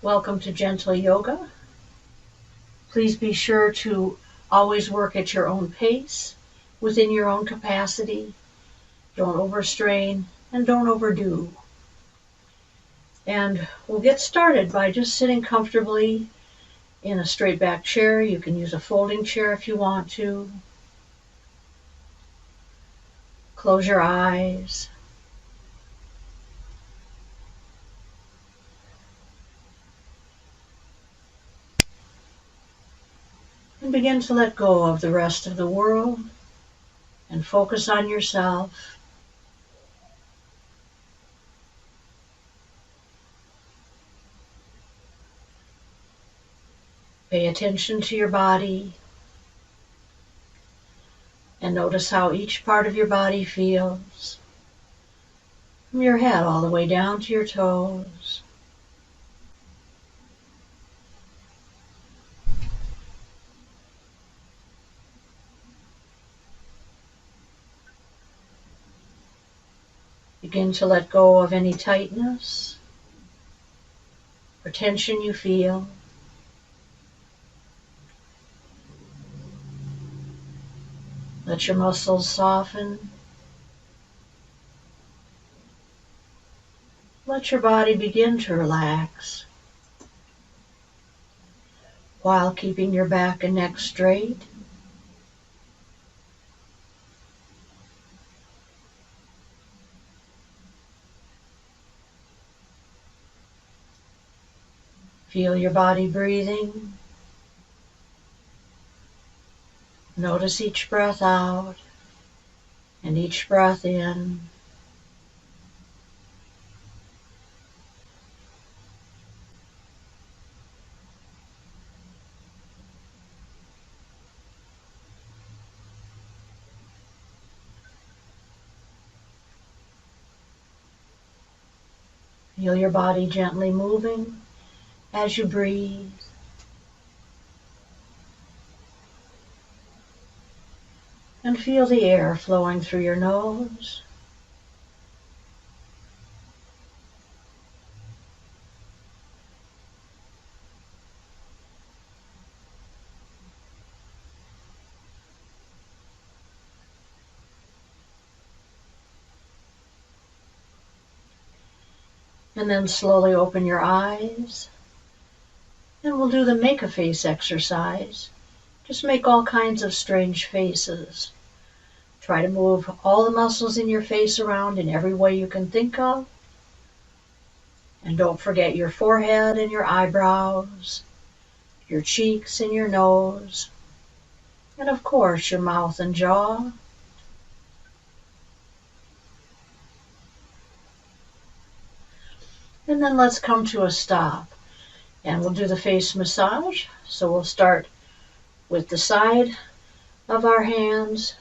Welcome to Gentle Yoga. Please be sure to always work at your own pace, within your own capacity. Don't overstrain and don't overdo. And we'll get started by just sitting comfortably in a straight back chair. You can use a folding chair if you want to. Close your eyes. And begin to let go of the rest of the world and focus on yourself. Pay attention to your body and notice how each part of your body feels, from your head all the way down to your toes. Begin to let go of any tightness or tension you feel. Let your muscles soften. Let your body begin to relax while keeping your back and neck straight. Feel your body breathing. Notice each breath out and each breath in. Feel your body gently moving as you breathe. And feel the air flowing through your nose. And then slowly open your eyes. And we'll do the make a face exercise. Just make all kinds of strange faces. Try to move all the muscles in your face around in every way you can think of. And don't forget your forehead and your eyebrows, your cheeks and your nose, and of course your mouth and jaw. And then let's come to a stop. And we'll do the face massage. So we'll start with the side of our hands.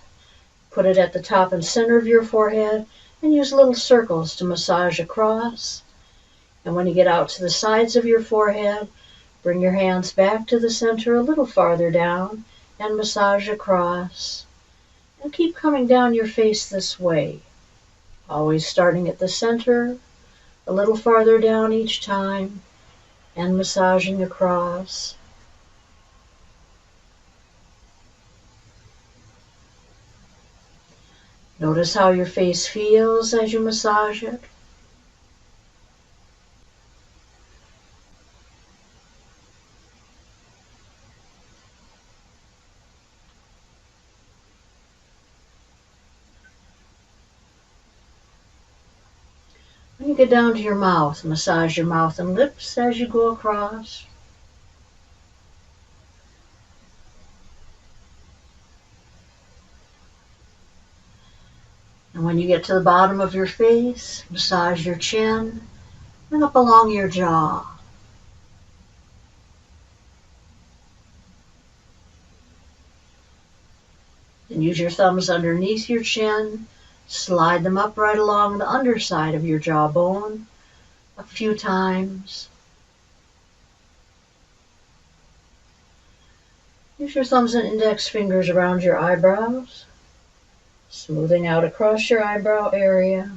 Put it at the top and center of your forehead and use little circles to massage across. And when you get out to the sides of your forehead, bring your hands back to the center a little farther down and massage across. And keep coming down your face this way. Always starting at the center, a little farther down each time, and massaging across. Notice how your face feels as you massage it. When you get down to your mouth, massage your mouth and lips as you go across. And when you get to the bottom of your face, massage your chin and up along your jaw. Then use your thumbs underneath your chin. Slide them up right along the underside of your jawbone a few times. Use your thumbs and index fingers around your eyebrows, smoothing out across your eyebrow area.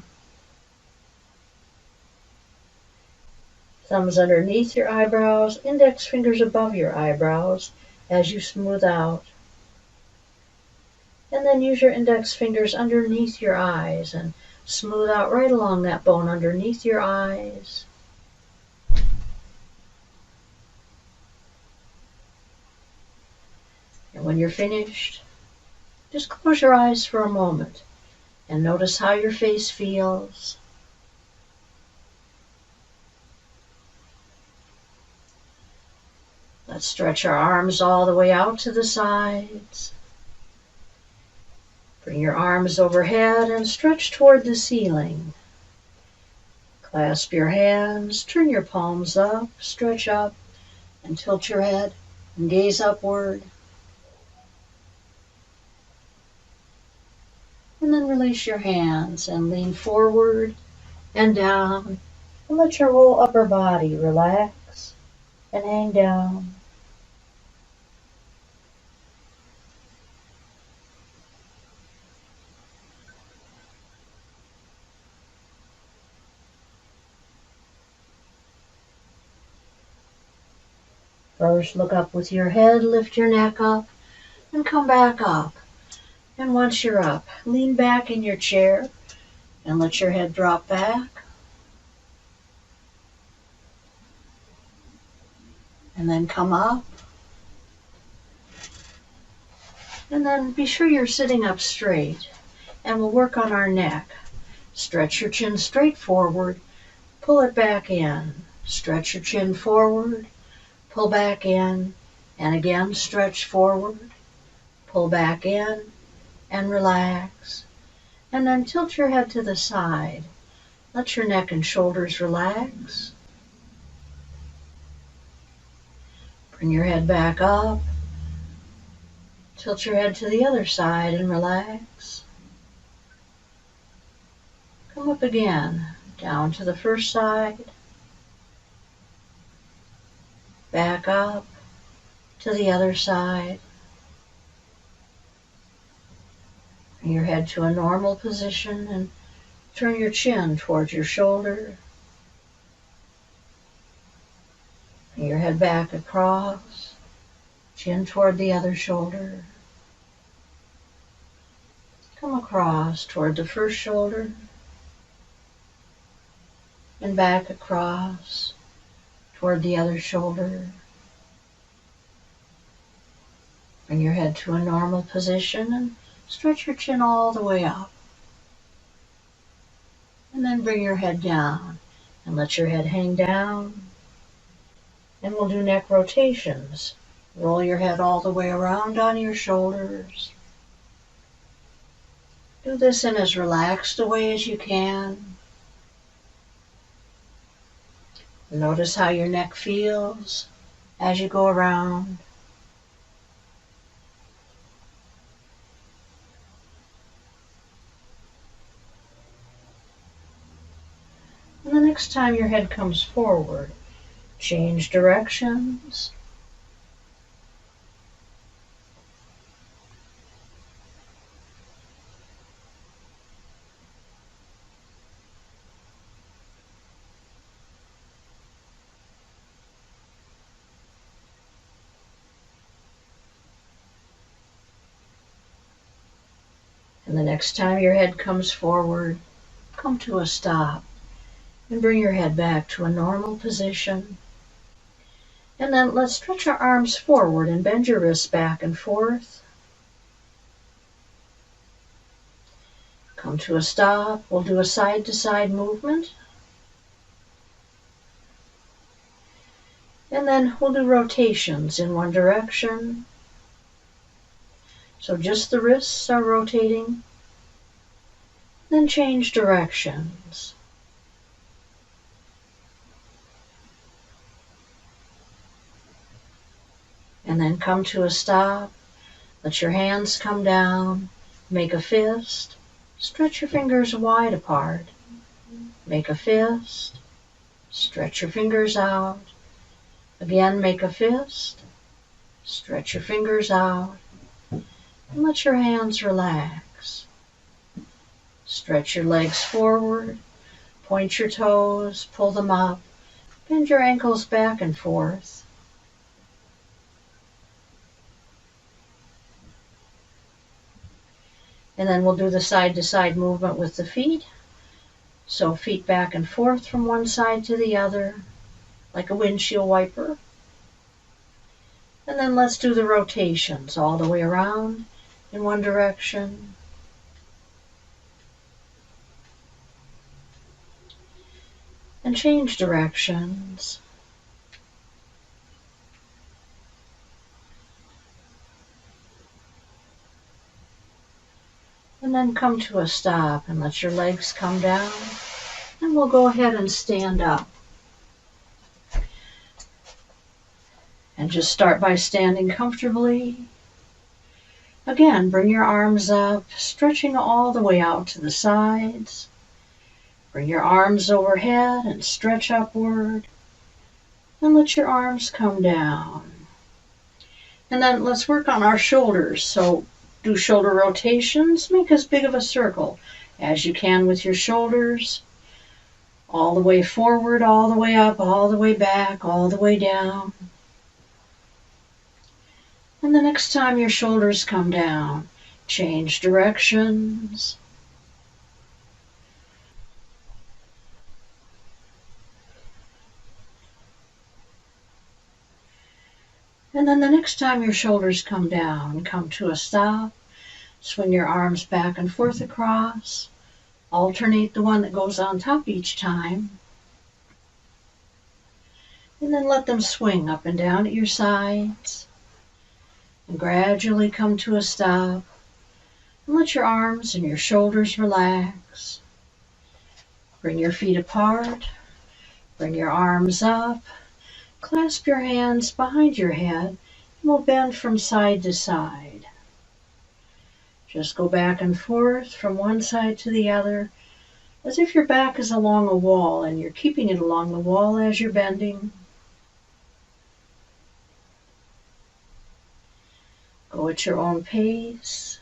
Thumbs underneath your eyebrows, index fingers above your eyebrows as you smooth out. And then use your index fingers underneath your eyes and smooth out right along that bone underneath your eyes. And when you're finished, just close your eyes for a moment and notice how your face feels. Let's stretch our arms all the way out to the sides. Bring your arms overhead and stretch toward the ceiling. Clasp your hands, turn your palms up, stretch up, and tilt your head and gaze upward. And then release your hands and lean forward and down. And let your whole upper body relax and hang down. First, look up with your head, lift your neck up, and come back up. And once you're up, lean back in your chair and let your head drop back. And then come up. And then be sure you're sitting up straight. And we'll work on our neck. Stretch your chin straight forward, pull it back in. Stretch your chin forward, pull back in, and again stretch forward, pull back in, and relax. And then tilt your head to the side. Let your neck and shoulders relax. Bring your head back up. Tilt your head to the other side and relax. Come up again, down to the first side. Back up to the other side. Bring your head to a normal position and turn your chin towards your shoulder. Bring your head back across, chin toward the other shoulder. Come across toward the first shoulder and back across toward the other shoulder. Bring your head to a normal position and stretch your chin all the way up. And then bring your head down and let your head hang down. And we'll do neck rotations. Roll your head all the way around on your shoulders. Do this in as relaxed a way as you can. Notice how your neck feels as you go around. And the next time your head comes forward, change directions. And the next time your head comes forward, come to a stop and bring your head back to a normal position. And then let's stretch our arms forward and bend your wrists back and forth. Come to a stop. We'll do a side-to-side movement. And then we'll do rotations in one direction. So just the wrists are rotating. Then change directions. And then come to a stop. Let your hands come down. Make a fist. Stretch your fingers wide apart. Make a fist. Stretch your fingers out. Again, make a fist. Stretch your fingers out. And let your hands relax. Stretch your legs forward. Point your toes. Pull them up. Bend your ankles back and forth. And then we'll do the side-to-side movement with the feet. So feet back and forth from one side to the other, like a windshield wiper. And then let's do the rotations all the way around in one direction. And change directions. And then come to a stop and let your legs come down. And we'll go ahead and stand up. And just start by standing comfortably. Again, bring your arms up, stretching all the way out to the sides. Bring your arms overhead and stretch upward. And let your arms come down. And then let's work on our shoulders. So do shoulder rotations. Make as big of a circle as you can with your shoulders. All the way forward, all the way up, all the way back, all the way down. And the next time your shoulders come down, change directions. And then the next time your shoulders come down, come to a stop. Swing your arms back and forth across. Alternate the one that goes on top each time. And then let them swing up and down at your sides. And gradually come to a stop. And let your arms and your shoulders relax. Bring your feet apart. Bring your arms up. Clasp your hands behind your head. And we'll bend from side to side. Just go back and forth from one side to the other, as if your back is along a wall and you're keeping it along the wall as you're bending. Go at your own pace.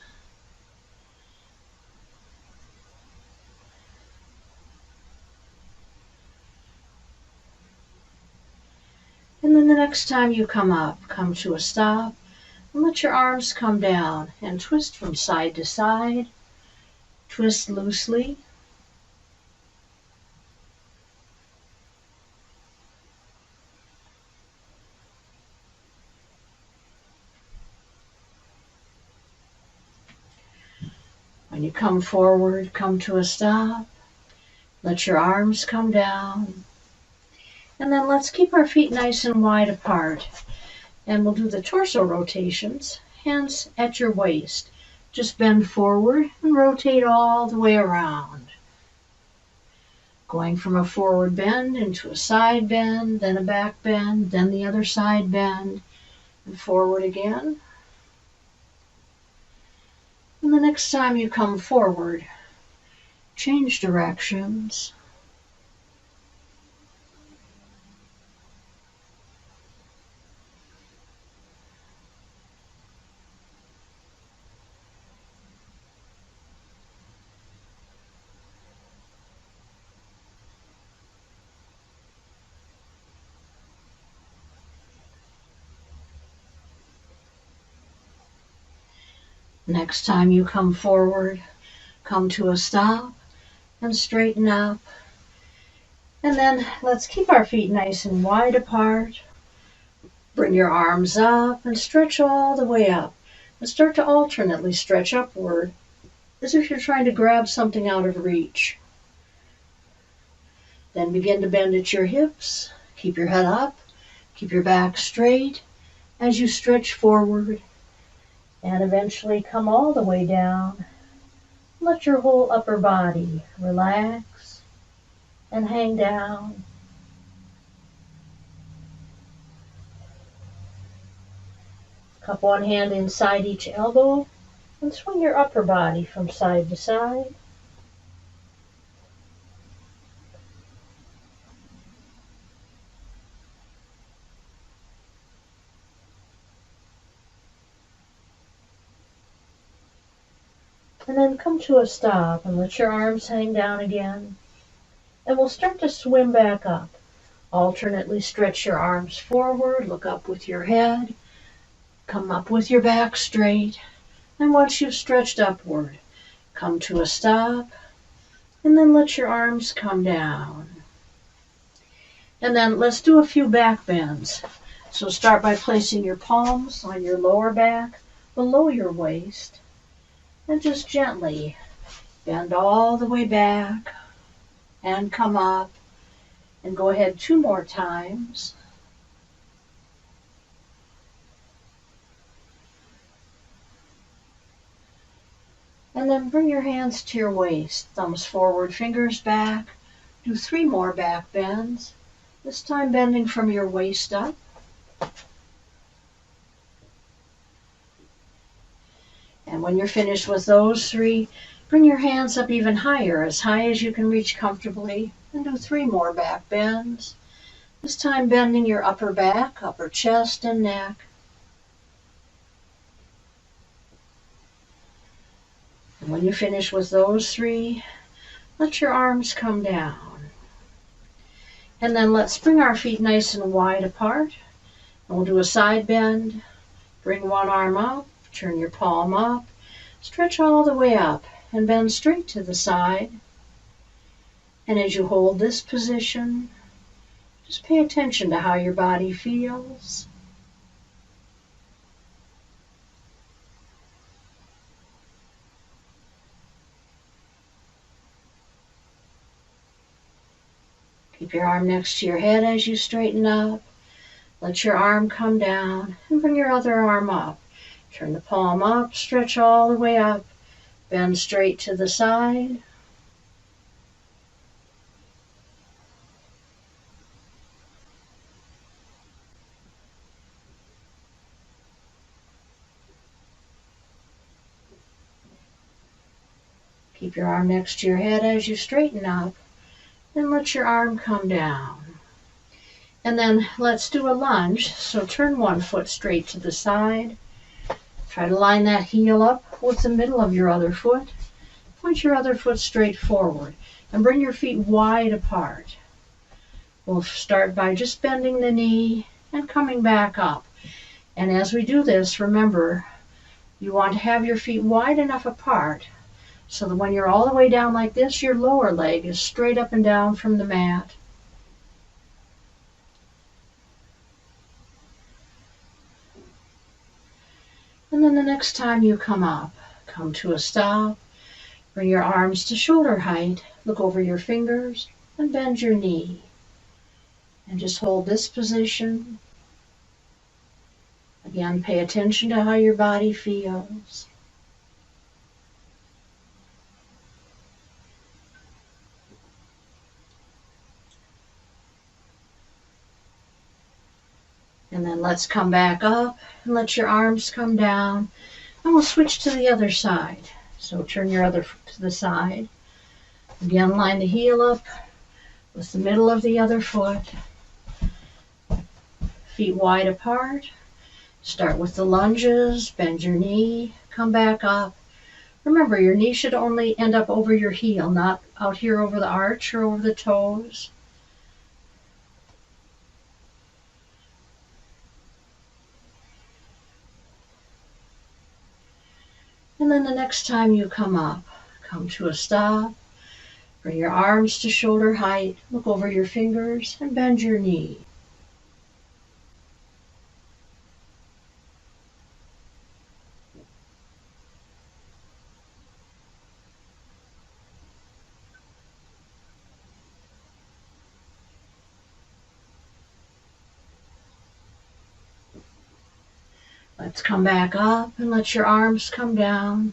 And then the next time you come up, come to a stop, and let your arms come down and twist from side to side. Twist loosely. When you come forward, come to a stop. Let your arms come down. And then let's keep our feet nice and wide apart. And we'll do the torso rotations, hands at your waist. Just bend forward and rotate all the way around. Going from a forward bend into a side bend, then a back bend, then the other side bend, and forward again. And the next time you come forward, change directions. Next time you come forward, come to a stop and straighten up. And then let's keep our feet nice and wide apart. Bring your arms up and stretch all the way up. And start to alternately stretch upward as if you're trying to grab something out of reach. Then begin to bend at your hips. Keep your head up. Keep your back straight as you stretch forward. And eventually come all the way down. Let your whole upper body relax and hang down. Cup one hand inside each elbow and swing your upper body from side to side. And then come to a stop and let your arms hang down again. And we'll start to swim back up Alternately stretch your arms forward, look up with your head, come up with your back straight, and once you've stretched upward, come to a stop, and then let your arms come down. And then let's do a few back bends. So start by placing your palms on your lower back, below your waist, and just gently bend all the way back and come up. And go ahead 2 more times. And then bring your hands to your waist, thumbs forward, fingers back. Do 3 more back bends, this time bending from your waist up. And when you're finished with those 3, bring your hands up even higher, as high as you can reach comfortably, and do 3 more back bends, this time bending your upper back, upper chest, and neck. And when you finish with those 3, let your arms come down. And then let's bring our feet nice and wide apart. And we'll do a side bend. Bring one arm up, turn your palm up, stretch all the way up, and bend straight to the side. And as you hold this position, just pay attention to how your body feels. Keep your arm next to your head as you straighten up. Let your arm come down and bring your other arm up. Turn the palm up, stretch all the way up, bend straight to the side. Keep your arm next to your head as you straighten up, and let your arm come down. And then let's do a lunge. So turn one foot straight to the side. Try to line that heel up with the middle of your other foot. Point your other foot straight forward and bring your feet wide apart. We'll start by just bending the knee and coming back up. And as we do this, remember, you want to have your feet wide enough apart so that when you're all the way down like this, your lower leg is straight up and down from the mat. And then the next time you come up, come to a stop, bring your arms to shoulder height, look over your fingers, and bend your knee. And just hold this position. Again, pay attention to how your body feels. And then let's come back up and let your arms come down. And we'll switch to the other side. So turn your other foot to the side. Again, line the heel up with the middle of the other foot. Feet wide apart. Start with the lunges. Bend your knee. Come back up. Remember, your knee should only end up over your heel, not out here over the arch or over the toes. And then the next time you come up, come to a stop, bring your arms to shoulder height, look over your fingers, and bend your knee. Let's come back up and let your arms come down.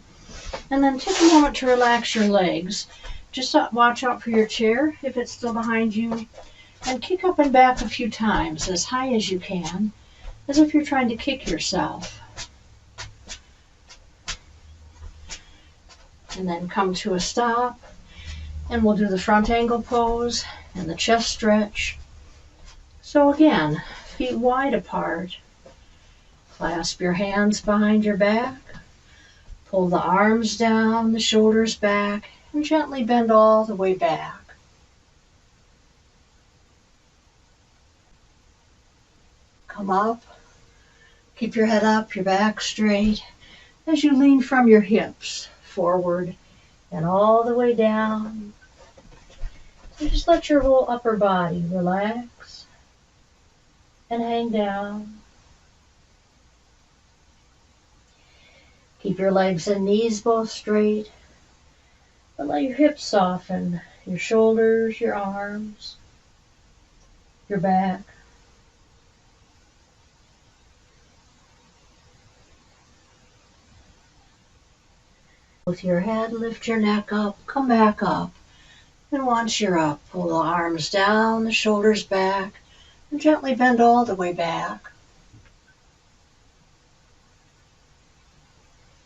And then take a moment to relax your legs. Just watch out for your chair if it's still behind you. And kick up and back a few times, as high as you can, as if you're trying to kick yourself. And then come to a stop. And we'll do the front angle pose and the chest stretch. So again, feet wide apart. Clasp your hands behind your back. Pull the arms down, the shoulders back, and gently bend all the way back. come up. Keep your head up, your back straight as you lean from your hips forward and all the way down. And just let your whole upper body relax and hang down. Keep your legs and knees both straight, but let your hips soften, your shoulders, your arms, your back. With your head, lift your neck up, come back up. And once you're up, pull the arms down, the shoulders back, and gently bend all the way back.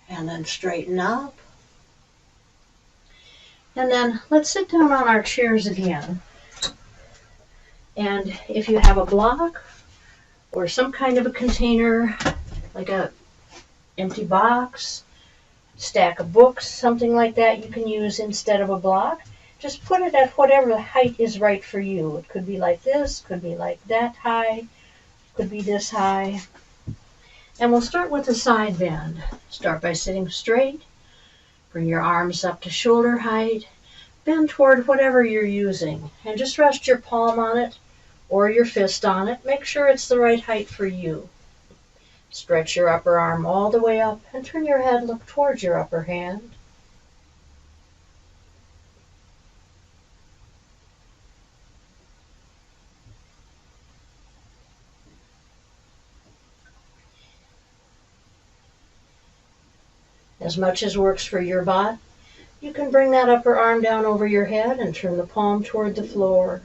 And then straighten up. And then let's sit down on our chairs again. And if you have a block or some kind of a container, like a empty box, stack of books, something like that you can use instead of a block, just put it at whatever height is right for you. It could be like this, could be like that high, could be this high. And we'll start with the side bend. Start by sitting straight. Bring your arms up to shoulder height. Bend toward whatever you're using. And just rest your palm on it or your fist on it. Make sure it's the right height for you. Stretch your upper arm all the way up and turn your head, look towards your upper hand. As much as works for your body, you can bring that upper arm down over your head and turn the palm toward the floor.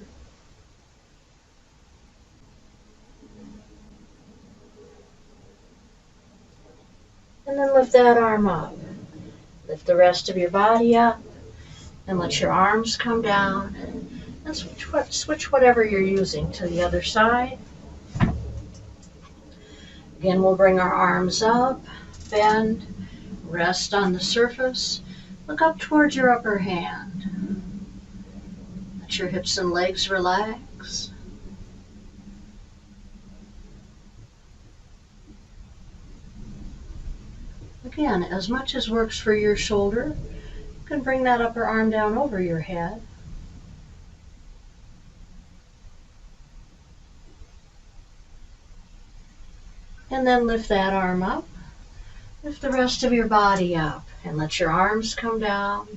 And then lift that arm up. Lift the rest of your body up and let your arms come down. And switch whatever you're using to the other side. Again, we'll bring our arms up, bend, rest on the surface. Look up towards your upper hand. Let your hips and legs relax. Again, as much as works for your shoulder, you can bring that upper arm down over your head. And then lift that arm up. Lift the rest of your body up and let your arms come down.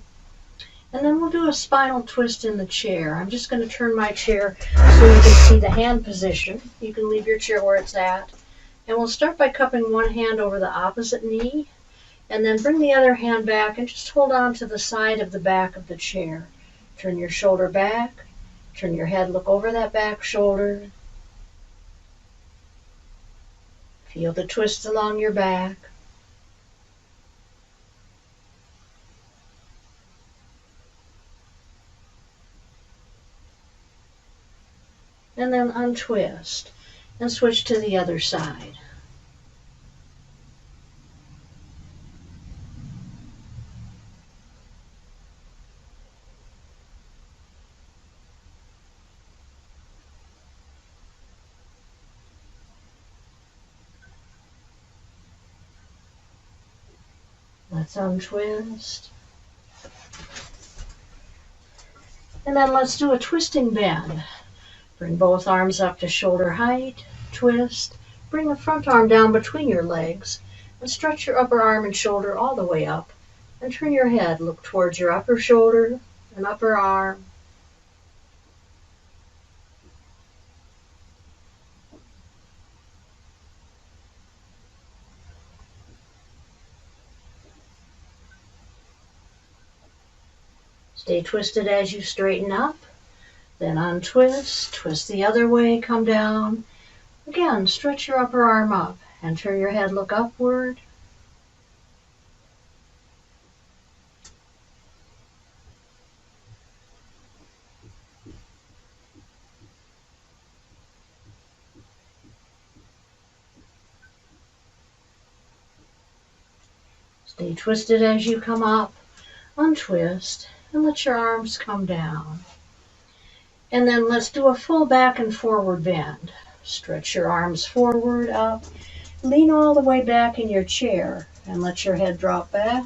And then we'll do a spinal twist in the chair. I'm just going to turn my chair so you can see the hand position. You can leave your chair where it's at. And we'll start by cupping one hand over the opposite knee. And then bring the other hand back and just hold on to the side of the back of the chair. Turn your shoulder back. Turn your head, look over that back shoulder. Feel the twist along your back. And then untwist and switch to the other side. Let's untwist. And then let's do a twisting bend. Bring both arms up to shoulder height, twist, bring the front arm down between your legs, and stretch your upper arm and shoulder all the way up, and turn your head, look towards your upper shoulder and upper arm. Stay twisted as you straighten up. Then untwist, twist the other way, come down. Again, stretch your upper arm up and turn your head, look upward. Stay twisted as you come up, untwist, and let your arms come down. And then let's do a full back and forward bend. Stretch your arms forward, up. Lean all the way back in your chair and let your head drop back.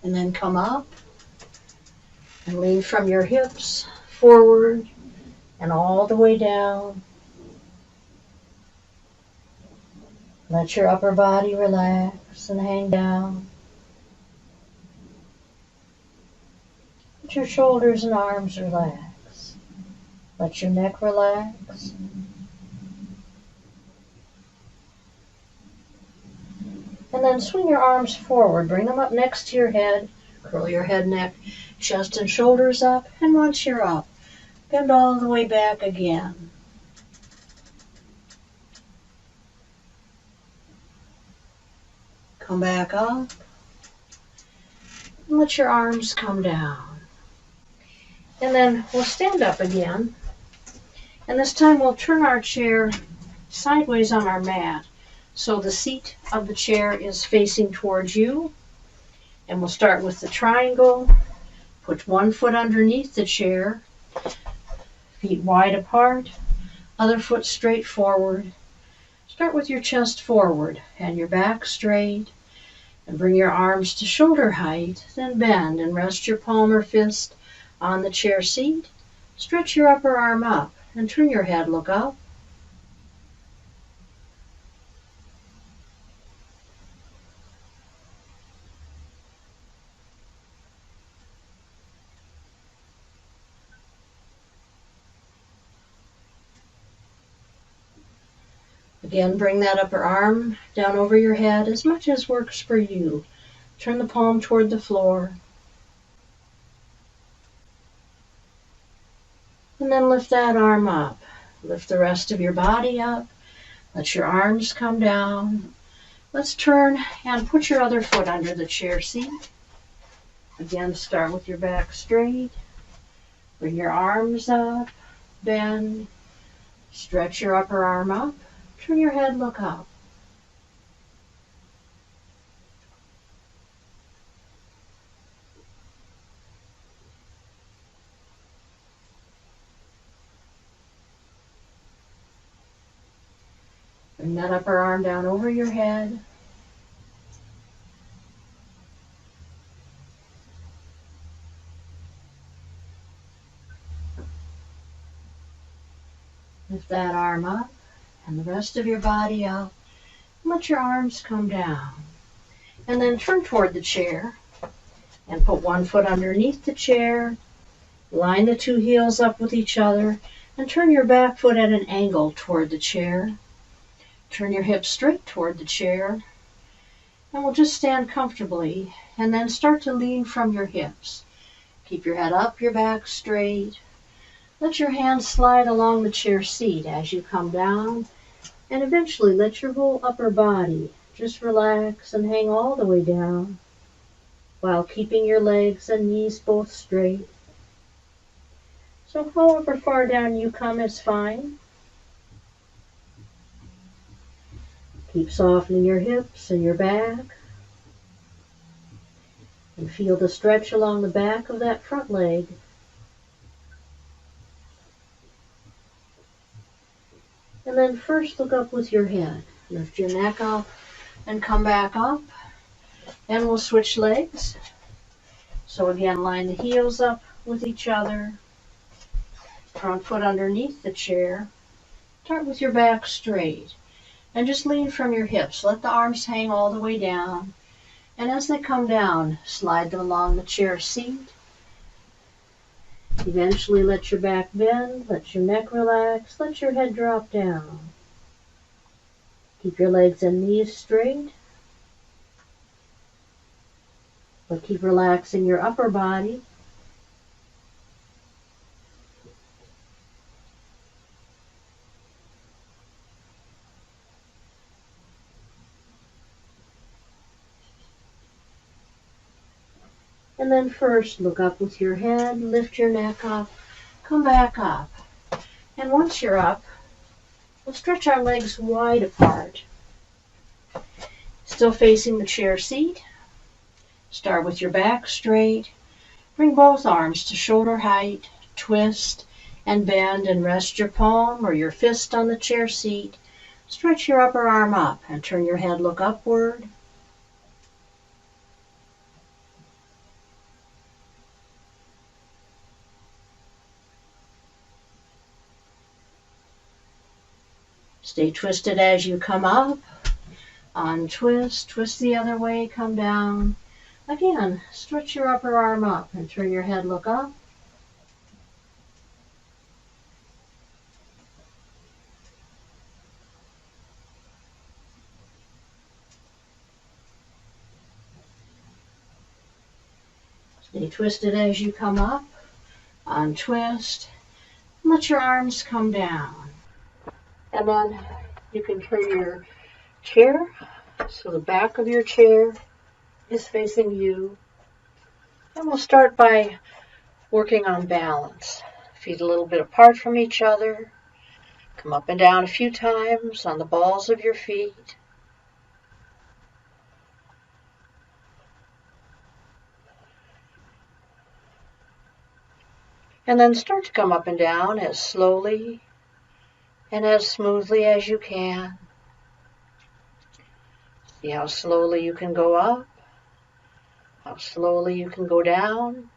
And then come up and lean from your hips forward and all the way down. Let your upper body relax and hang down. Let your shoulders and arms relax. Let your neck relax. And then swing your arms forward. Bring them up next to your head. Curl your head, neck, chest, and shoulders up. And once you're up, bend all the way back again. Come back up. And let your arms come down. And then we'll stand up again. And this time we'll turn our chair sideways on our mat. So the seat of the chair is facing towards you. And we'll start with the triangle. Put one foot underneath the chair. Feet wide apart. Other foot straight forward. Start with your chest forward and your back straight. And bring your arms to shoulder height. Then bend and rest your palm or fist on the chair seat. Stretch your upper arm up and turn your head, look up. Again, bring that upper arm down over your head as much as works for you. Turn the palm toward the floor. And then lift that arm up. Lift the rest of your body up. Let your arms come down. Let's turn and put your other foot under the chair seat. Again, start with your back straight. Bring your arms up. Bend. Stretch your upper arm up. Turn your head, look up. Bring that upper arm down over your head. Lift that arm up and the rest of your body up. Let your arms come down. And then turn toward the chair and put one foot underneath the chair. Line the two heels up with each other and turn your back foot at an angle toward the chair. Turn your hips straight toward the chair. And we'll just stand comfortably and then start to lean from your hips. Keep your head up, your back straight. Let your hands slide along the chair seat as you come down. And eventually let your whole upper body just relax and hang all the way down while keeping your legs and knees both straight. So however far down you come is fine. Keep softening your hips and your back. And feel the stretch along the back of that front leg. And then first look up with your head. Lift your neck up and come back up. And we'll switch legs. So again, line the heels up with each other. Front foot underneath the chair. Start with your back straight. And just lean from your hips. Let the arms hang all the way down. And as they come down, slide them along the chair seat. Eventually let your back bend, let your neck relax, let your head drop down. Keep your legs and knees straight. But keep relaxing your upper body. And then first look up with your head, lift your neck up, come back up. And once you're up, we'll stretch our legs wide apart. Still facing the chair seat. Start with your back straight. Bring both arms to shoulder height, twist and bend and rest your palm or your fist on the chair seat. Stretch your upper arm up and turn your head, look upward. Stay twisted as you come up. Untwist, twist the other way, come down. Again, stretch your upper arm up and turn your head, look up. Stay twisted as you come up. Untwist. Let your arms come down. And then you can turn your chair so the back of your chair is facing you. And we'll start by working on balance. Feet a little bit apart from each other. Come up and down a few times on the balls of your feet. And then start to come up and down as slowly and as smoothly as you can. See how slowly you can go up, how slowly you can go down.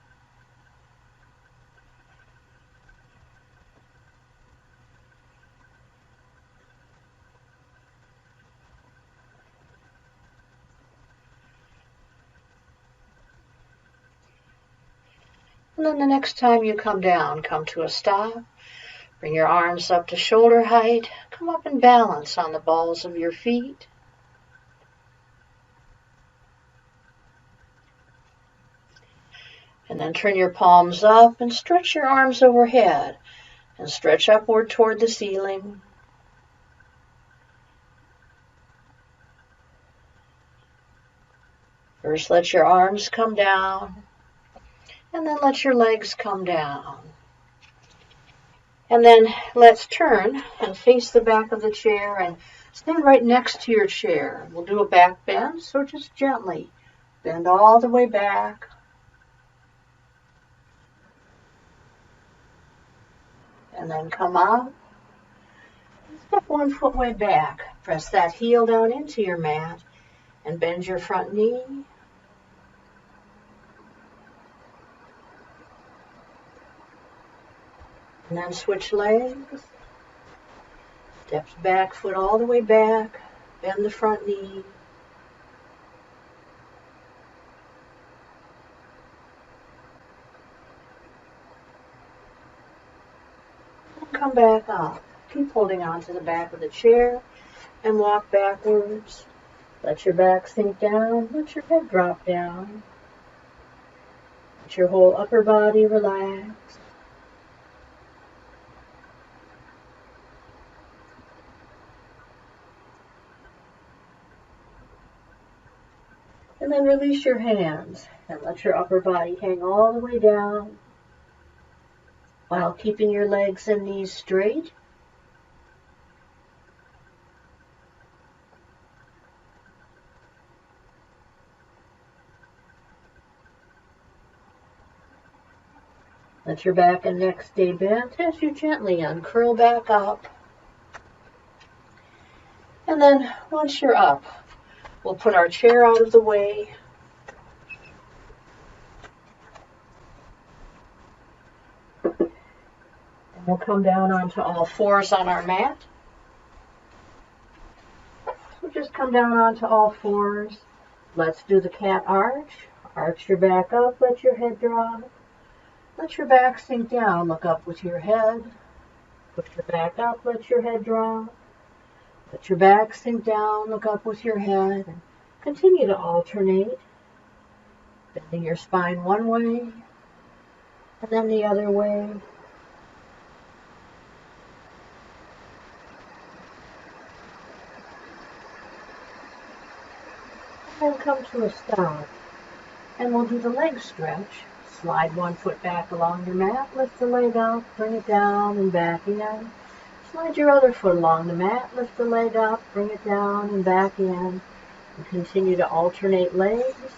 And then the next time you come down, come to a stop. Bring your arms up to shoulder height. Come up and balance on the balls of your feet. And then turn your palms up and stretch your arms overhead and stretch upward toward the ceiling. First, let your arms come down, and then let your legs come down. And then let's turn and face the back of the chair and stand right next to your chair. We'll do a back bend, so just gently bend all the way back. And then come up. Step 1 foot way back. Press that heel down into your mat and bend your front knee. And then switch legs. Steps back, foot all the way back. Bend the front knee. And come back up. Keep holding on to the back of the chair and walk backwards. Let your back sink down. Let your head drop down. Let your whole upper body relax. And then release your hands and let your upper body hang all the way down while keeping your legs and knees straight. Let your back and neck stay bent as you gently uncurl back up. And then once you're up, we'll put our chair out of the way. And we'll come down onto all fours on our mat. So just come down onto all fours. Let's do the cat arch. Arch your back up, let your head drop. Let your back sink down, look up with your head. Push your back up, let your head drop. Let your back sink down, look up with your head. And continue to alternate, bending your spine one way and then the other way. And then come to a stop. And we'll do the leg stretch. Slide 1 foot back along your mat, lift the leg up, bring it down and back in. Slide your other foot along the mat, lift the leg up, bring it down and back in. And continue to alternate legs.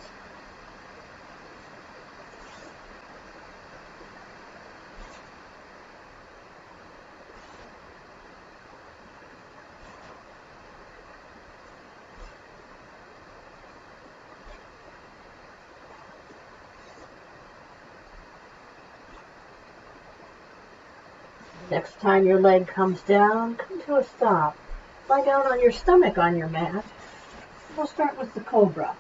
Next time your leg comes down, come to a stop. Lie down on your stomach on your mat. We'll start with the cobra.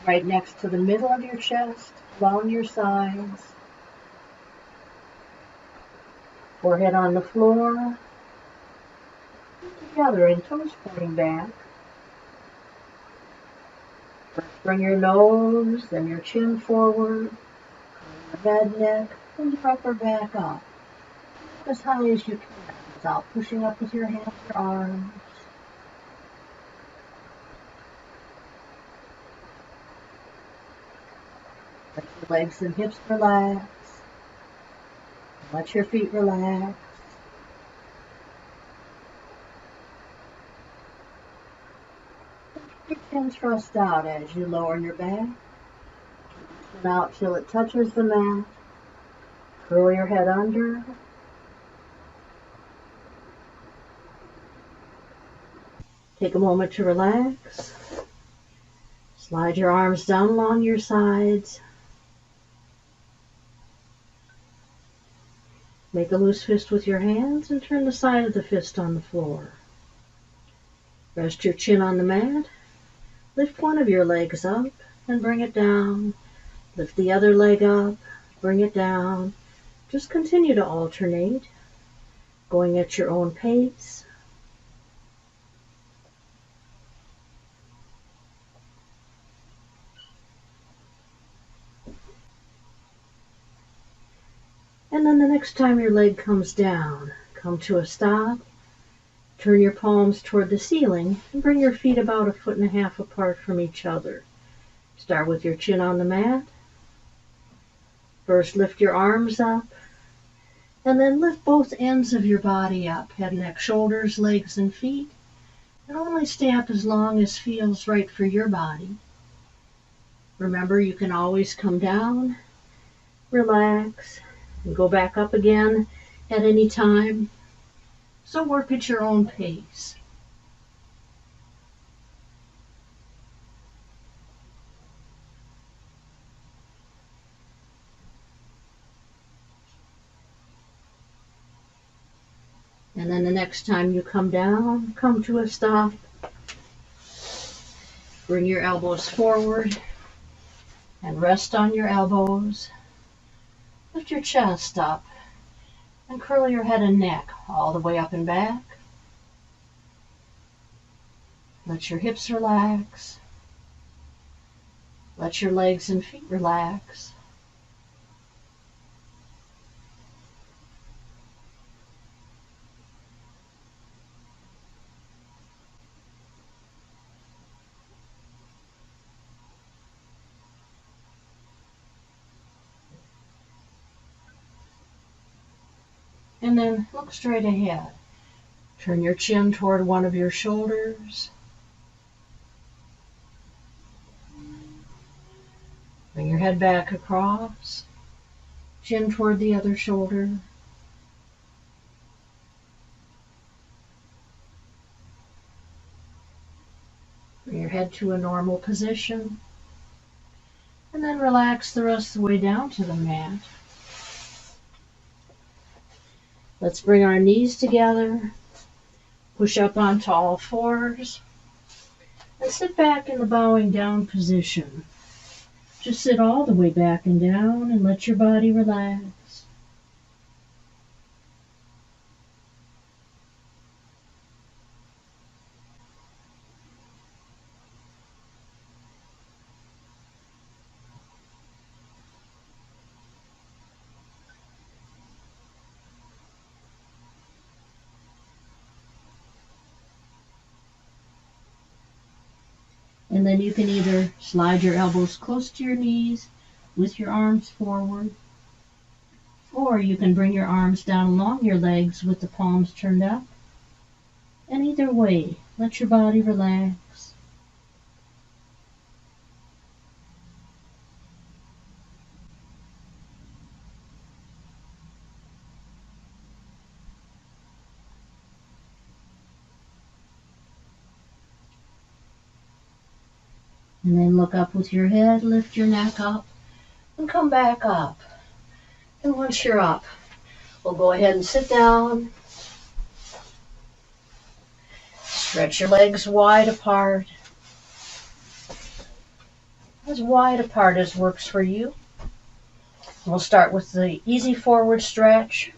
Right next to the middle of your chest, along your sides. Forehead on the floor. Together and toes pointing back. First bring your nose, then your chin forward. Your head, neck, and your upper back up. As high as you can, without pushing up with your hands or arms. Let your legs and hips relax. Let your feet relax. Keep your chin thrust out as you lower your back. Chin out till it touches the mat. Curl your head under. Take a moment to relax. Slide your arms down along your sides. Make a loose fist with your hands and turn the side of the fist on the floor. Rest your chin on the mat. Lift one of your legs up and bring it down. Lift the other leg up, bring it down. Just continue to alternate, going at your own pace. And then the next time your leg comes down, come to a stop, turn your palms toward the ceiling, and bring your feet about 1.5 feet apart from each other. Start with your chin on the mat. First lift your arms up, and then lift both ends of your body up, head, neck, shoulders, legs, and feet, and only stay up as long as feels right for your body. Remember, you can always come down, relax, and go back up again at any time. So work at your own pace. And then the next time you come down, come to a stop. Bring your elbows forward and rest on your elbows. Lift your chest up and curl your head and neck all the way up and back. Let your hips relax. Let your legs and feet relax. And then look straight ahead. Turn your chin toward one of your shoulders. Bring your head back across. Chin toward the other shoulder. Bring your head to a normal position. And then relax the rest of the way down to the mat. Let's bring our knees together. Push up onto all fours. And sit back in the bowing down position. Just sit all the way back and down and let your body relax. And then you can either slide your elbows close to your knees with your arms forward, or you can bring your arms down along your legs with the palms turned up. And either way, let your body relax. And then look up with your head, lift your neck up, and come back up. And once you're up, We'll go ahead and sit down. Stretch your legs wide apart. As wide apart as works for you. We'll start with the easy forward stretch.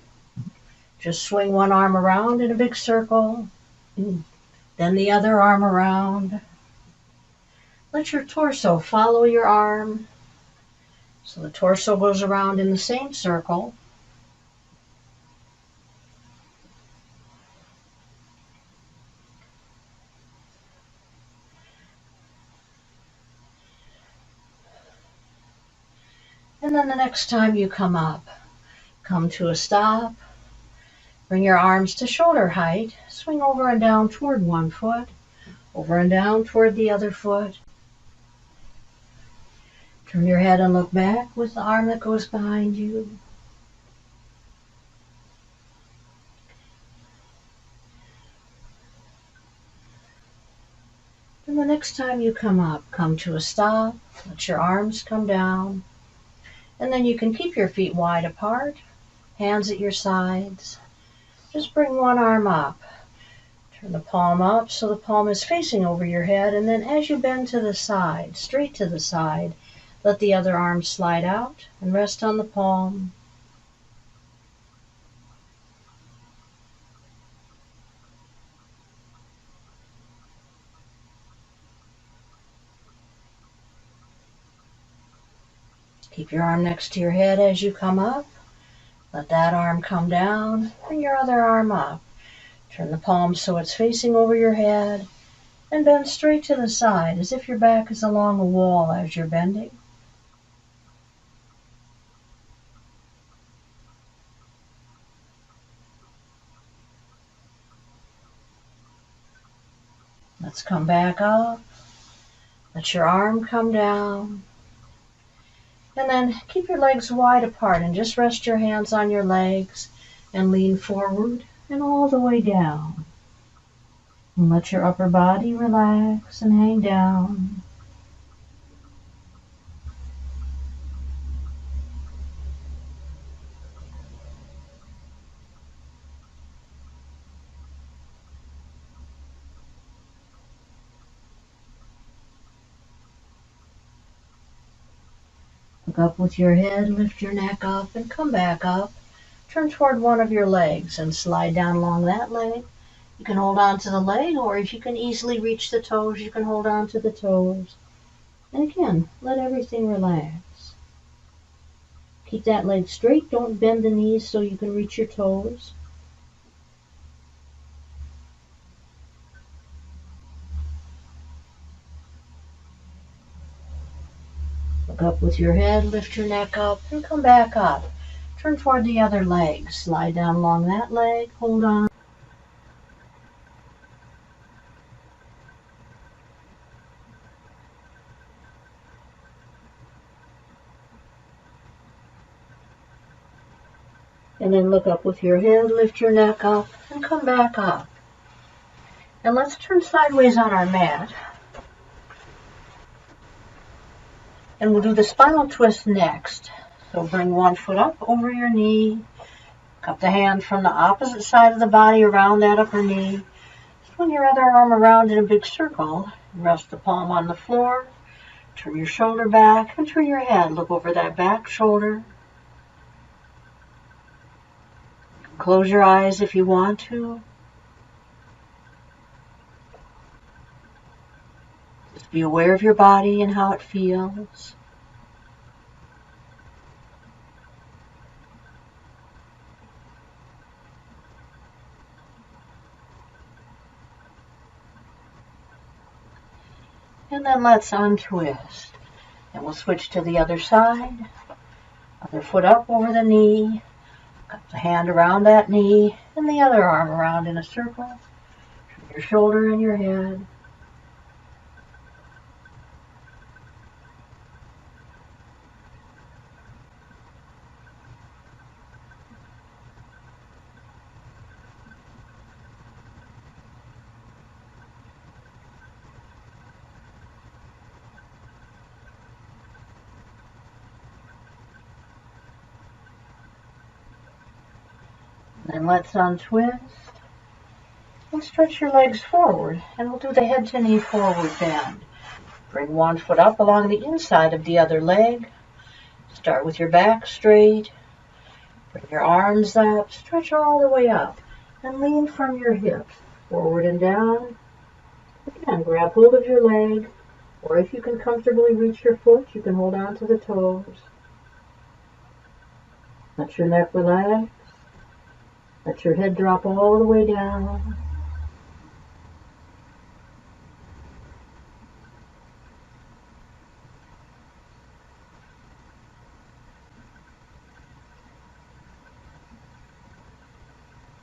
Just swing one arm around in a big circle. Then the other arm around. Let your torso follow your arm. So the torso goes around in the same circle. And then the next time you come up, come to a stop. Bring your arms to shoulder height. Swing over and down toward one foot. Over and down toward the other foot. Turn your head and look back with the arm that goes behind you. And the next time you come up, come to a stop. Let your arms come down. And then you can keep your feet wide apart. Hands at your sides. Just bring one arm up. Turn the palm up so the palm is facing over your head, and then as you bend to the side, straight to the side, let the other arm slide out and rest on the palm. Keep your arm next to your head as you come up. Let that arm come down. Bring your other arm up. Turn the palm so it's facing over your head and bend straight to the side as if your back is along a wall as you're bending. Let's come back up. Let your arm come down. And then keep your legs wide apart and just rest your hands on your legs and lean forward and all the way down. And let your upper body relax and hang down. Look up with your head, lift your neck up and come back up. Turn toward one of your legs and slide down along that leg. You can hold on to the leg, or if you can easily reach the toes, you can hold on to the toes. And again, let everything relax. Keep that leg straight. Don't bend the knees so you can reach your toes. Look up with your head, lift your neck up, and come back up. Turn toward the other leg. Slide down along that leg. Hold on. And then look up with your head, lift your neck up, and come back up. And let's turn sideways on our mat. And we'll do the spinal twist next. So bring one foot up over your knee. Cup the hand from the opposite side of the body around that upper knee. Swing your other arm around in a big circle. Rest the palm on the floor. Turn your shoulder back and turn your head. Look over that back shoulder. Close your eyes if you want to. Just be aware of your body and how it feels. And then let's untwist. And we'll switch to the other side. Other foot up over the knee. Cup the hand around that knee and the other arm around in a circle. Turn your shoulder and your head. Then let's untwist and stretch your legs forward, and we'll do the head to knee forward bend. Bring one foot up along the inside of the other leg. Start with your back straight. Bring your arms up, stretch all the way up, and lean from your hips, forward and down. Again, grab hold of your leg, or if you can comfortably reach your foot, you can hold on to the toes. Let your neck relax. Let your head drop all the way down.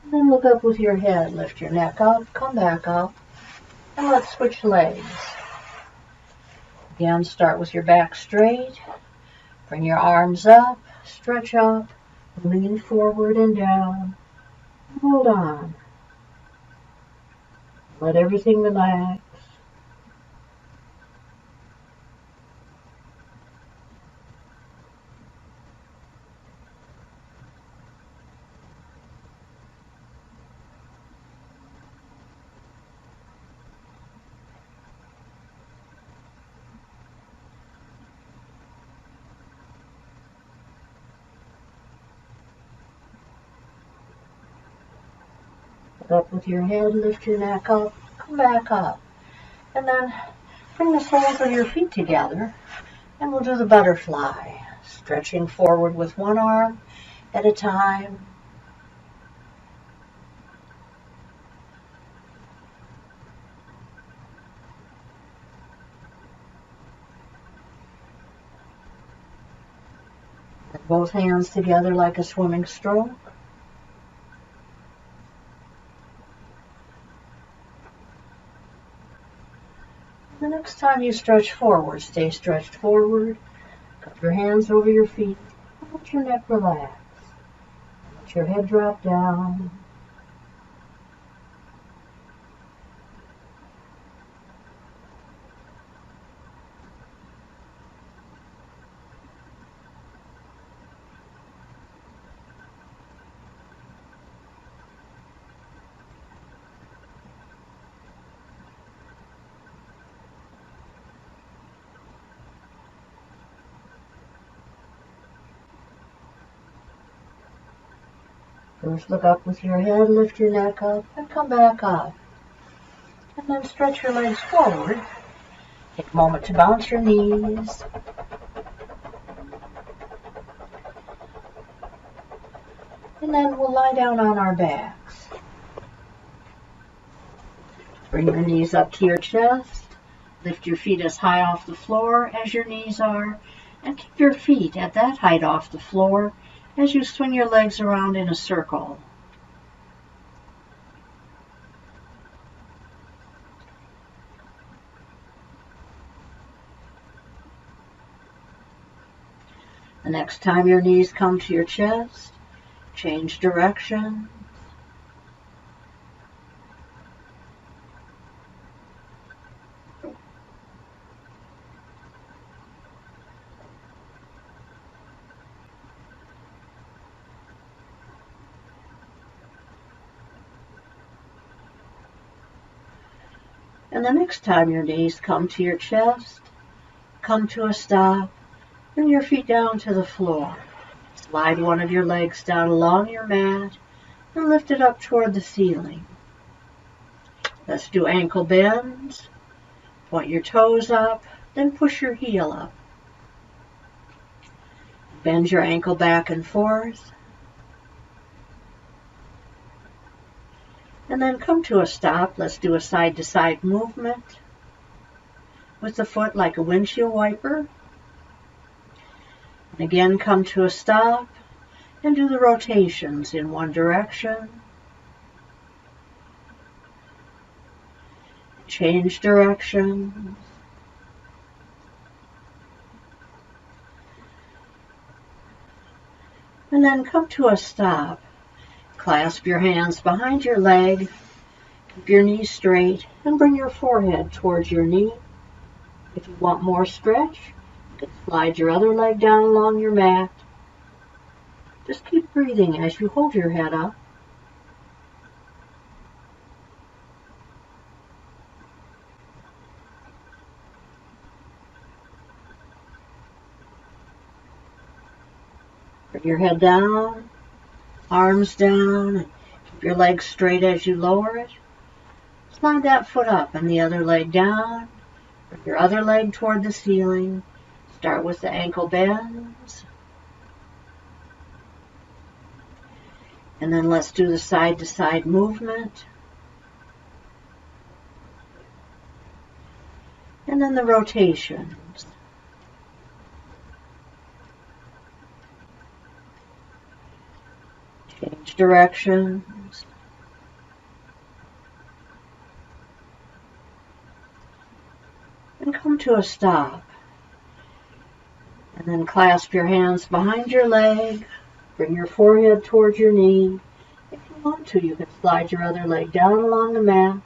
And then look up with your head. Lift your neck up, come back up, and let's switch legs. Again, start with your back straight. Bring your arms up, stretch up, lean forward and down. Hold on. Let everything relax. Up with your head, lift your neck up, come back up. And then bring the soles of your feet together, and we'll do the butterfly. Stretching forward with one arm at a time. Both hands together like a swimming stroke. The next time you stretch forward, stay stretched forward. Cup your hands over your feet. Let your neck relax. Let your head drop down. First, look up with your head, lift your neck up, and come back up. And then stretch your legs forward. Take a moment to bounce your knees. And then we'll lie down on our backs. Bring your knees up to your chest. Lift your feet as high off the floor as your knees are. And keep your feet at that height off the floor as you swing your legs around in a circle. The next time your knees come to your chest, change direction. And the next time your knees come to your chest, come to a stop, bring your feet down to the floor. Slide one of your legs down along your mat and lift it up toward the ceiling. Let's do ankle bends. Point your toes up, then push your heel up. Bend your ankle back and forth. And then come to a stop. Let's do a side-to-side movement with the foot like a windshield wiper. And again, come to a stop and do the rotations in one direction. Change direction. And then come to a stop. Clasp your hands behind your leg, keep your knees straight, and bring your forehead towards your knee. If you want more stretch, you can slide your other leg down along your mat. Just keep breathing as you hold your head up. Bring your head down, arms down, and keep your legs straight as you lower it. Slide that foot up and the other leg down. Bring your other leg toward the ceiling. Start with the ankle bends. And then let's do the side-to-side movement. And then the rotations. Change directions. And come to a stop. And then clasp your hands behind your leg. Bring your forehead towards your knee. If you want to, you can slide your other leg down along the mat.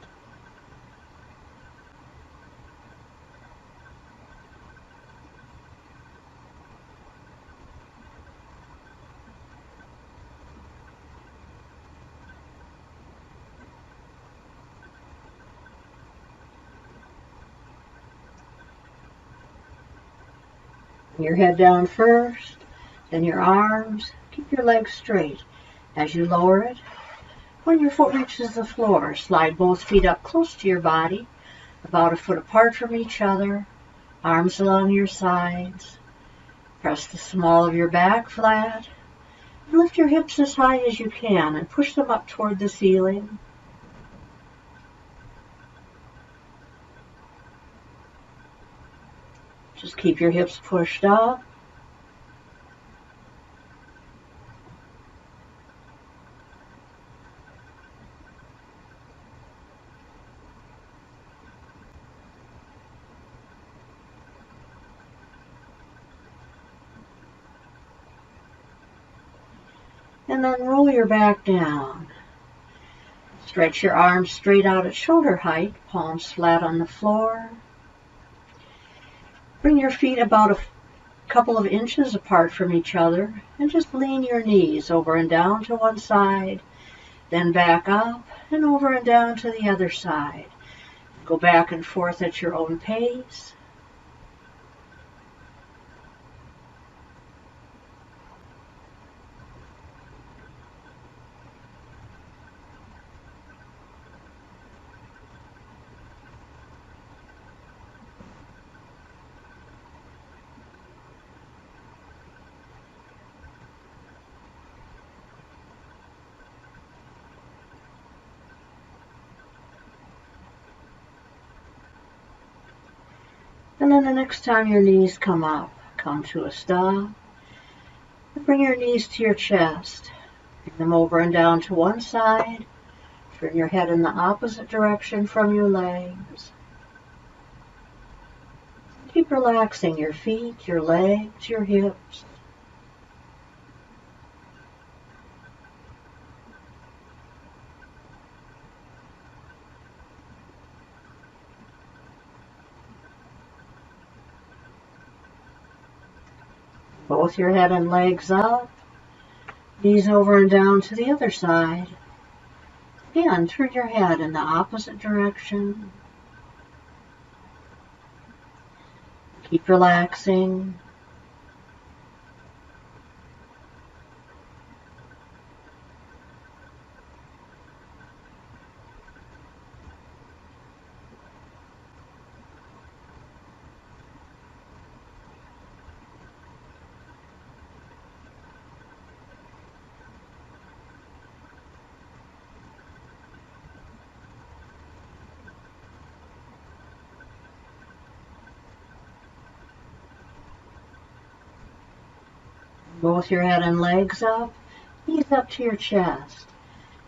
Your head down first, then your arms. Keep your legs straight as you lower it. When your foot reaches the floor, slide both feet up close to your body, about a foot apart from each other, arms along your sides. Press the small of your back flat. And lift your hips as high as you can and push them up toward the ceiling. Just keep your hips pushed up. And then roll your back down. Stretch your arms straight out at shoulder height, palms flat on the floor. Bring your feet about a couple of inches apart from each other and just lean your knees over and down to one side, then back up and over and down to the other side. Go back and forth at your own pace. And then the next time your knees come up, come to a stop. And bring your knees to your chest. Bring them over and down to one side. Turn your head in the opposite direction from your legs. Keep relaxing your feet, your legs, your hips. Both your head and legs up, knees over and down to the other side. Again, turn your head in the opposite direction. Keep relaxing. Both your head and legs up, knees up to your chest.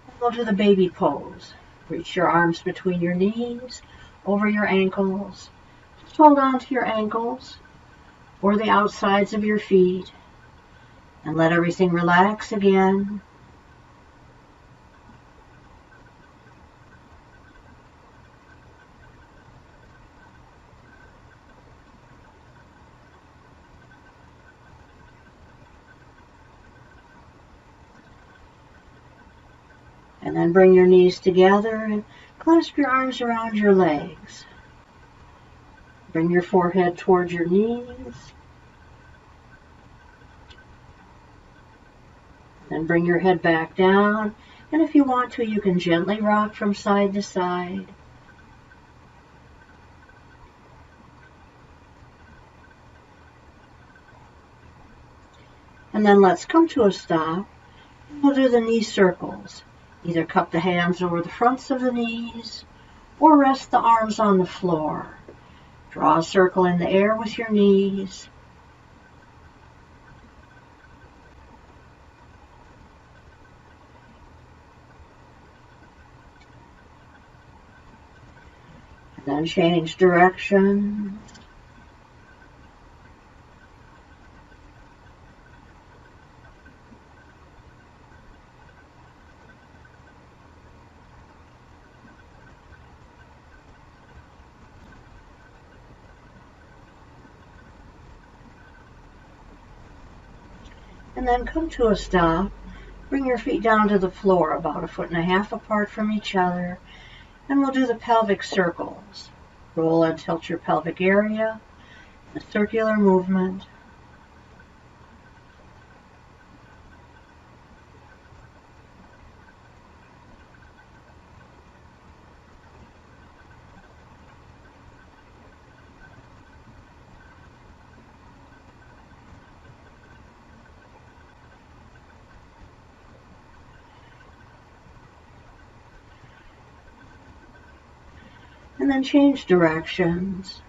And go to the baby pose. Reach your arms between your knees, over your ankles. Just hold on to your ankles or the outsides of your feet and let everything relax again. And then bring your knees together and clasp your arms around your legs. Bring your forehead towards your knees. Then bring your head back down, and if you want to, you can gently rock from side to side. And then let's come to a stop. We'll do the knee circles. Either cup the hands over the fronts of the knees or rest the arms on the floor. Draw a circle in the air with your knees. And then change direction. And then come to a stop. Bring your feet down to the floor about 1.5 feet apart from each other. And we'll do the pelvic circles. Roll and tilt your pelvic area. A circular movement. And then change directions.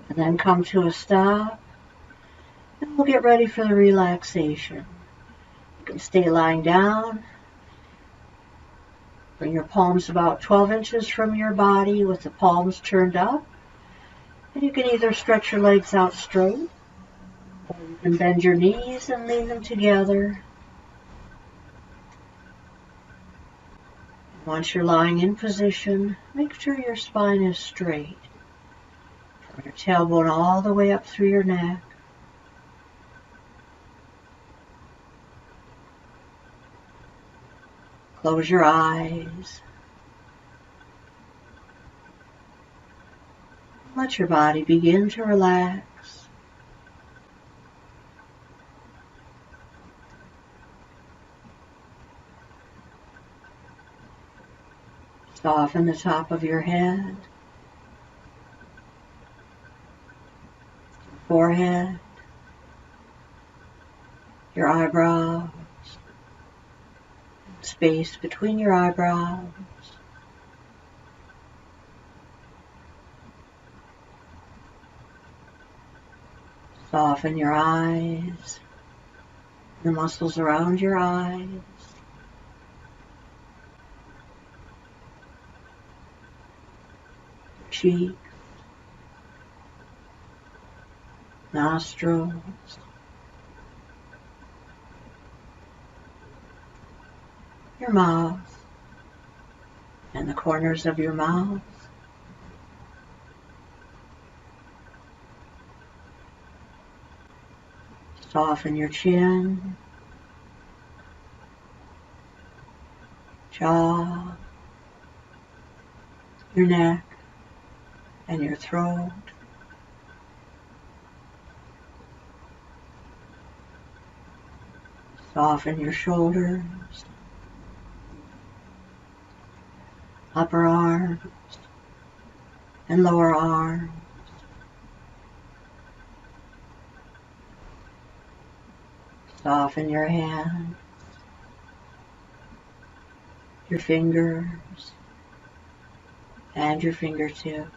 And then come to a stop. And we'll get ready for the relaxation. You can stay lying down. Bring your palms about 12 inches from your body with the palms turned up. And you can either stretch your legs out straight, or you can bend your knees and lean them together. Once you're lying in position, make sure your spine is straight. From your tailbone all the way up through your neck. Close your eyes. Let your body begin to relax. Soften the top of your head, forehead, your eyebrows, space between your eyebrows. Soften your eyes, the muscles around your eyes. Cheeks, nostrils, your mouth, and the corners of your mouth. Soften your chin, jaw, your neck, and your throat. Soften your shoulders, upper arms, and lower arms. Soften your hands, your fingers, and your fingertips.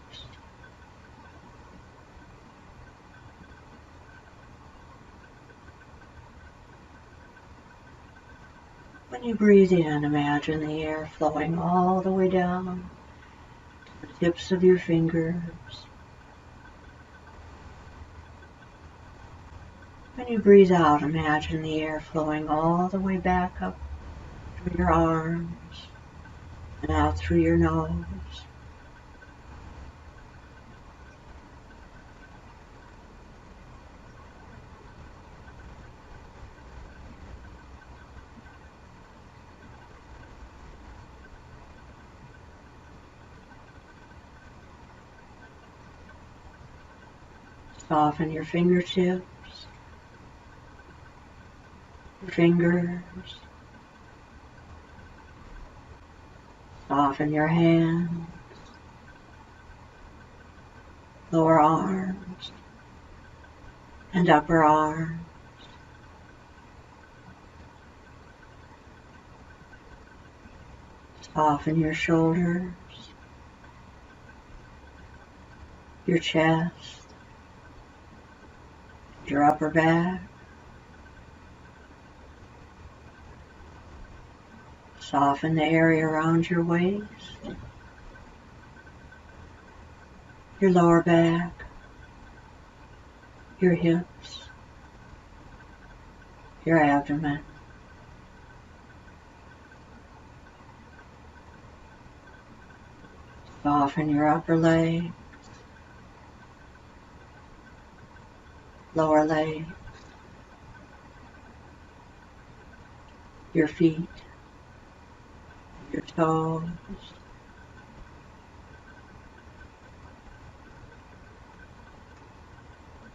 When you breathe in, imagine the air flowing all the way down to the tips of your fingers. When you breathe out, imagine the air flowing all the way back up through your arms, and out through your nose. Soften your fingertips, your fingers. Soften your hands, lower arms, and upper arms. Soften your shoulders, your chest, your upper back. Soften the area around your waist, your lower back, your hips, your abdomen. Soften your upper leg, lower leg, your feet, your toes.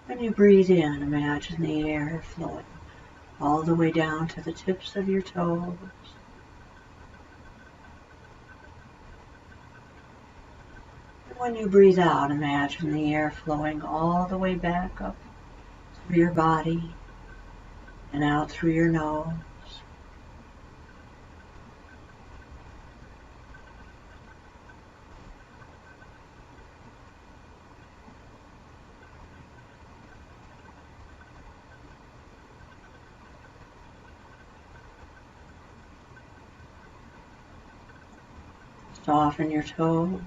When you breathe in, imagine the air flowing all the way down to the tips of your toes. And when you breathe out, imagine the air flowing all the way back up through your body and out through your nose. Soften your toes,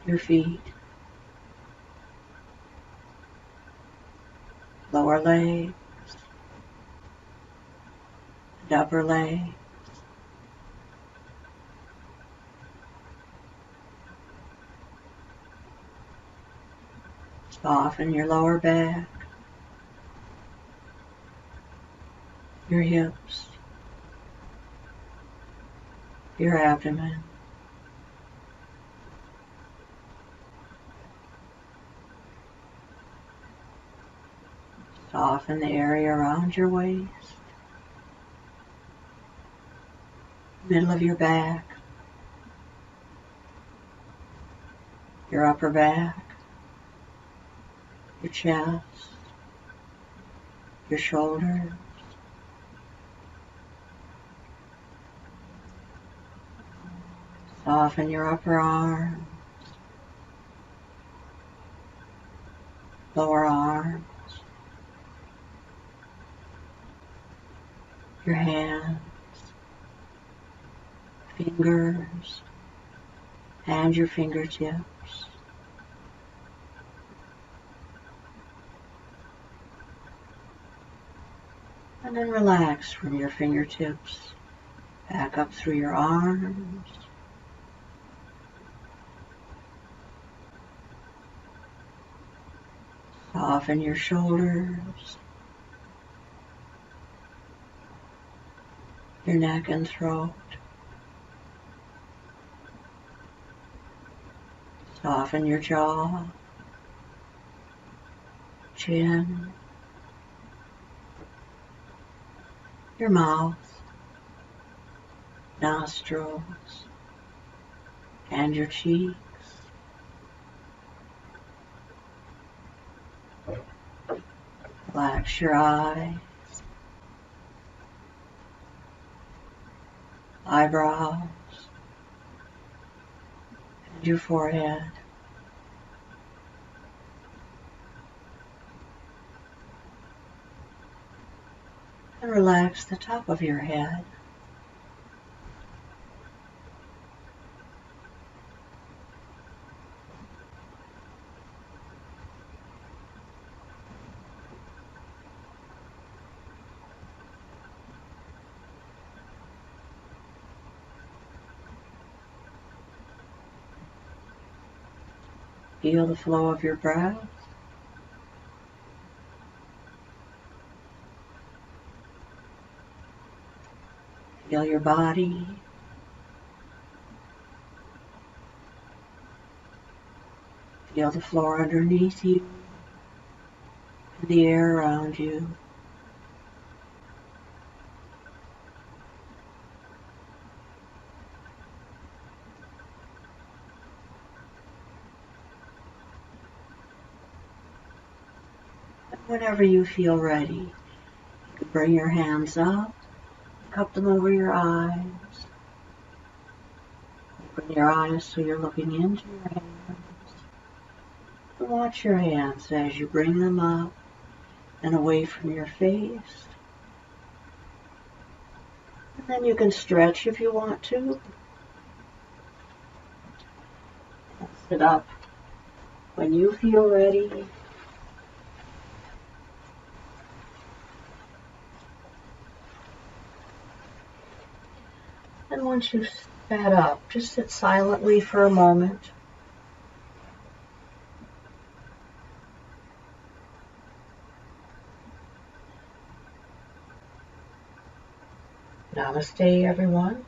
your feet, lower legs, and upper legs. Soften your lower back, your hips, your abdomen. Soften the area around your waist, middle of your back, your upper back, your chest, your shoulders. Soften your upper arms, lower arms, your hands, fingers, and your fingertips. And then relax from your fingertips back up through your arms, soften your shoulders, your neck and throat. Soften your jaw, chin, your mouth, nostrils, and your cheeks. Relax your eyes, eyebrows, and your forehead. And relax the top of your head. Feel the flow of your breath. Feel your body. Feel the floor underneath you and the air around you. And whenever you feel ready, you can bring your hands up, cup them over your eyes. Open your eyes so you're looking into your hands. And watch your hands as you bring them up and away from your face. And then you can stretch if you want to. And sit up when you feel ready. And once you've sat up, just sit silently for a moment. Namaste, everyone.